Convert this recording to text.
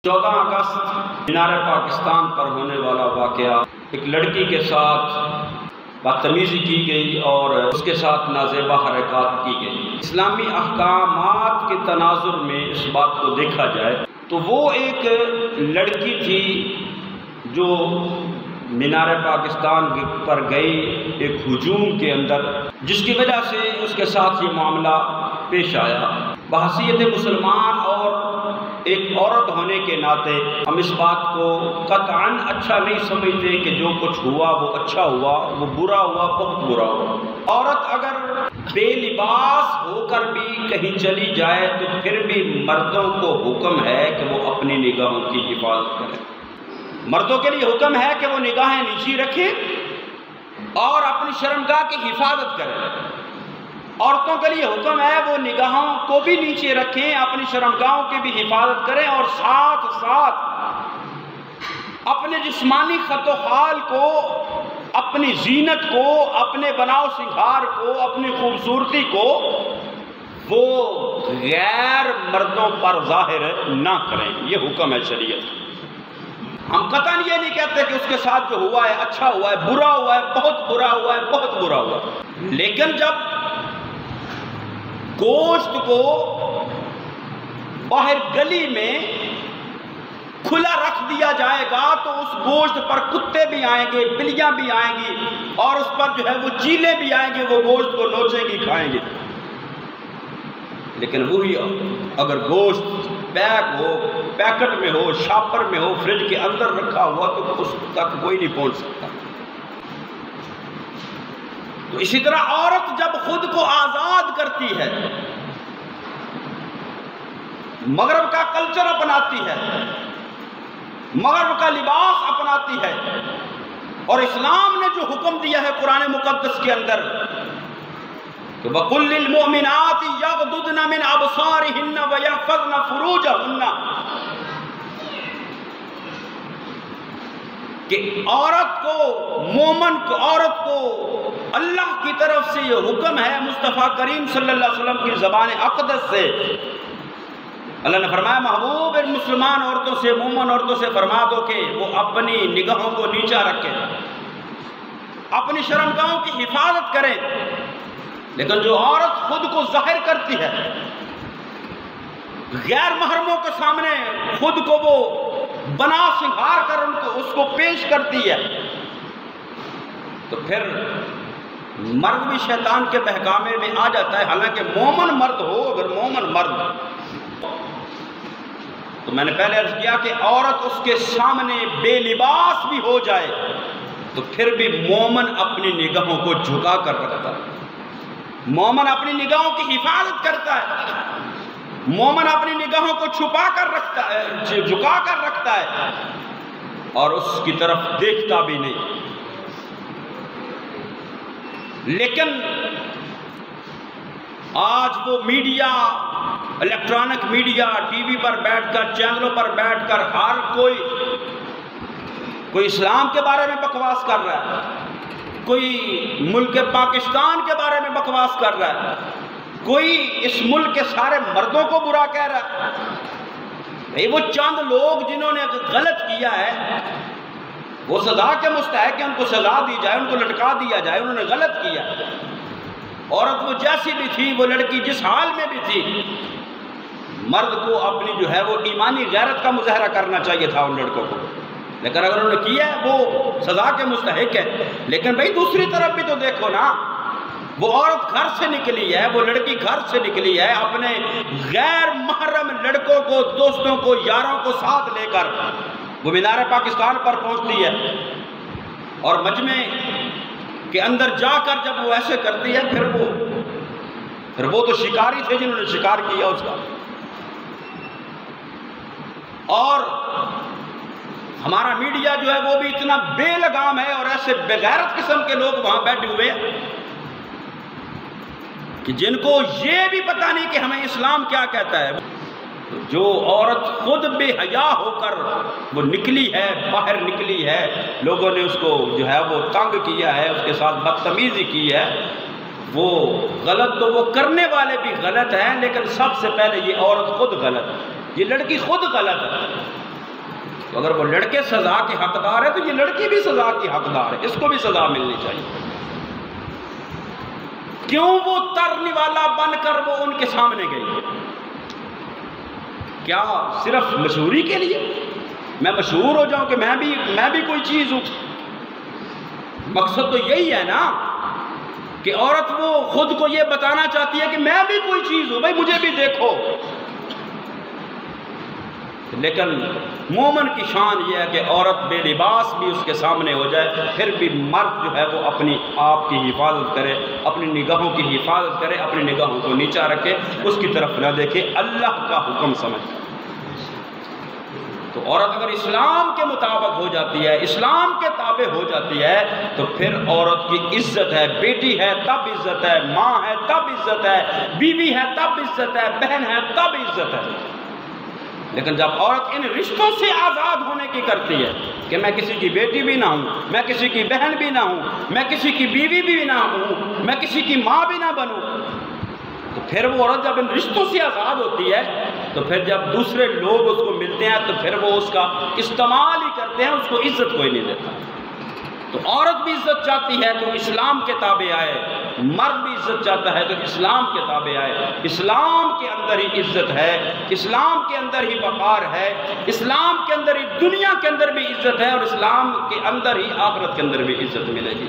14 اگست مینار پاکستان پر ہونے والا واقعہ، ایک لڑکی کے ساتھ بدتمیزی کی گئی اور اس کے ساتھ نازیبا حرکات کی گئی۔ اسلامی احکامات کے تناظر میں اس بات کو دیکھا جائے تو وہ ایک لڑکی تھی جو مینار پاکستان پر گئی ایک ہجوم کے اندر، جس کی وجہ سے اس کے ساتھ یہ معاملہ پیش آیا۔ بحیثیت مسلمان اور ایک عورت ہونے کے ناطے ہم اس بات کو قطعاً اچھا نہیں سمجھتے کہ جو کچھ ہوا وہ اچھا ہوا، وہ برا ہوا، بہت برا ہوا۔ عورت اگر بے لباس ہو کر بھی کہیں چلی جائے تو پھر بھی مردوں کو حکم ہے کہ وہ اپنی نگاہوں کی حفاظت کریں۔ مردوں کے لیے حکم ہے کہ وہ نگاہیں نیچی رکھیں اور اپنی شرمگاہ کی حفاظت کریں۔ عورتوں کے لیے حکم ہے وہ نگاہوں کو بھی نیچے رکھیں، اپنی شرمگاہوں کی بھی حفاظت کریں اور ساتھ ساتھ اپنے جسمانی خط و خال کو، اپنی زینت کو، اپنے بناؤ سنگھار کو، اپنی خوبصورتی کو وہ غیر مردوں پر ظاہر نہ کریں۔ یہ حکم ہے شریعت۔ ہم قطعاً یہ نہیں کہتے کہ اس کے ساتھ جو ہوا ہے اچھا ہوا ہے، برا ہوا ہے، بہت برا ہوا ہے، بہت برا ہوا ہے، لیکن جب گوشت کو باہر گلی میں کھلا رکھ دیا جائے گا تو اس گوشت پر کتے بھی آئیں گے، بلیاں بھی آئیں گی اور اس پر جو ہے وہ چیلیں بھی آئیں گے، وہ گوشت کو نوچیں گی، کھائیں گے۔ لیکن وہی اگر گوشت پیک ہو، پیکٹ میں ہو، شاپر میں ہو، فریج کے اندر رکھا ہوا تو اس تک کوئی نہیں پہنچ سکتا۔ تو اسی طرح عورت جب خود کو آزاد کرتی ہے، مغرب کا کلچر اپناتی ہے، مغرب کا لباس اپناتی ہے، اور اسلام نے جو حکم دیا ہے قرآن مقدس کے اندر کہ وَقُلْ لِلْمُؤْمِنَاتِ يَغْضُضْنَ مِنْ أَبْصَارِهِنَّ وَيَحْفَظْنَ فُرُوجَهُنَّ، کہ عورت کو، مومن کو، عورت کو اللہ کی طرف سے یہ حکم ہے مصطفیٰ کریم صلی اللہ علیہ وسلم کی زبان اقدس سے۔ اللہ نے فرمایا محبوب ان مسلمان عورتوں سے، مومن عورتوں سے فرما دو کہ وہ اپنی نگاہوں کو نیچا رکھیں، اپنی شرمگاہوں کی حفاظت کریں۔ لیکن جو عورت خود کو ظاہر کرتی ہے، غیر محرموں کے سامنے خود کو وہ بنا سنگھار کر اس کو پیش کرتی ہے، تو پھر مرد بھی شیطان کے بہکامے میں آ جاتا ہے۔ حالانکہ مومن مرد ہو، اگر مومن مرد، تو میں نے پہلے عرض کیا کہ عورت اس کے سامنے بے لباس بھی ہو جائے تو پھر بھی مومن اپنی نگاہوں کو جھکا کر رکھتا ہے، مومن اپنی نگاہوں کی حفاظت کرتا ہے، مومن اپنی نگاہوں کو چھپا کر رکھتا ہے، جھکا کر رکھتا ہے اور اس کی طرف دیکھتا بھی نہیں۔ لیکن آج وہ media, electronic media, TV پر بیٹھ کر، چینلوں پر بیٹھ کر ہر کوئی اسلام کے بارے میں بکواس کر رہا ہے، کوئی ملک پاکستان کے بارے میں بکواس کر رہا ہے، کوئی اس ملک کے سارے مردوں کو برا کہہ رہا ہے۔ وہ چند لوگ جنہوں نے غلط کیا ہے وہ سزا کے مستحق ہیں، ان کو سزا دی جائے، ان کو لٹکا دیا جائے، انہوں نے غلط کیا۔ عورت وہ جیسی بھی تھی، وہ لڑکی جس حال میں بھی تھی، مرد کو اپنی جو ہے وہ ایمانی غیرت کا مظاہرہ کرنا چاہیے تھا ان لڑکوں کو، لیکن اگر انہوں نے کیا ہے وہ سزا کے مستحق ہے۔ لیکن بھائی دوسری طرف بھی تو دیکھو نا، وہ عورت گھر سے نکلی ہے، وہ لڑکی گھر سے نکلی ہے، اپنے غیر محرم لڑکوں کو، دوستوں کو، یاروں کو ساتھ لے کر وہ مینار پاکستان پر پہنچتی ہے، اور مجمع کے اندر جا کر جب وہ ایسے کرتی ہے پھر وہ تو شکاری تھے جنہوں نے شکار کیا اس کا۔ اور ہمارا میڈیا جو ہے وہ بھی اتنا بے لگام ہے اور ایسے بغیرت قسم کے لوگ وہاں بیٹھے ہوئے ہیں کہ جن کو یہ بھی پتہ نہیں کہ ہمیں اسلام کیا کہتا ہے۔ جو عورت خود بے حیا ہو کر وہ نکلی ہے، باہر نکلی ہے، لوگوں نے اس کو جو ہے وہ تنگ کیا ہے، اس کے ساتھ بدتمیزی کی ہے، وہ غلط تو وہ کرنے والے بھی غلط ہیں، لیکن سب سے پہلے یہ عورت خود غلط ہے، یہ لڑکی خود غلط ہے۔ تو اگر وہ لڑکے سزا کے حقدار ہے تو یہ لڑکی بھی سزا کی حقدار ہے، اس کو بھی سزا ملنی چاہیے۔ کیوں وہ ترنے والا بن کر وہ ان کے سامنے گئی؟ کیا صرف مشہوری کے لیے؟ میں مشہور ہو جاؤں کہ میں بھی کوئی چیز ہوں؟ مقصد تو یہی ہے نا کہ عورت وہ خود کو یہ بتانا چاہتی ہے کہ میں بھی کوئی چیز ہوں، بھائی مجھے بھی دیکھو۔ لیکن مومن کی شان یہ ہے کہ عورت بے لباس بھی اس کے سامنے ہو جائے، پھر بھی مرد جو ہے وہ اپنی آپ کی حفاظت کرے، اپنی نگاہوں کی حفاظت کرے، اپنی نگاہوں کو نیچا رکھے، اس کی طرف نہ دیکھے، اللہ کا حکم سمجھ۔ تو عورت اگر اسلام کے مطابق ہو جاتی ہے، اسلام کے تابع ہو جاتی ہے، تو پھر عورت کی عزت ہے، بیٹی ہے تب عزت ہے، ماں ہے تب عزت ہے، بیوی ہے تب عزت ہے، بہن ہے تب عزت ہے۔ لیکن جب عورت ان رشتوں سے آزاد ہونے کی کرتی ہے کہ میں کسی کی بیٹی بھی نہ ہوں، میں کسی کی بہن بھی نہ ہوں، میں کسی کی بیوی بھی نہ ہوں، میں کسی کی ماں بھی نہ بنوں، تو پھر وہ عورت جب ان رشتوں سے آزاد ہوتی ہے تو پھر جب دوسرے لوگ اس کو ملتے ہیں تو پھر وہ اس کا استعمال ہی کرتے ہیں، اس کو عزت کوئی نہیں دیتا۔ تو عورت بھی عزت چاہتی ہے تو اسلام کے تابع آئے، مرد بھی عزت چاہتا ہے تو اسلام کے تابع آئے۔ اسلام کے اندر ہی عزت ہے، اسلام کے اندر ہی وقار ہے، اسلام کے اندر ہی دنیا کے اندر بھی عزت ہے، اور اسلام کے اندر ہی آخرت کے اندر بھی عزت ملے گی۔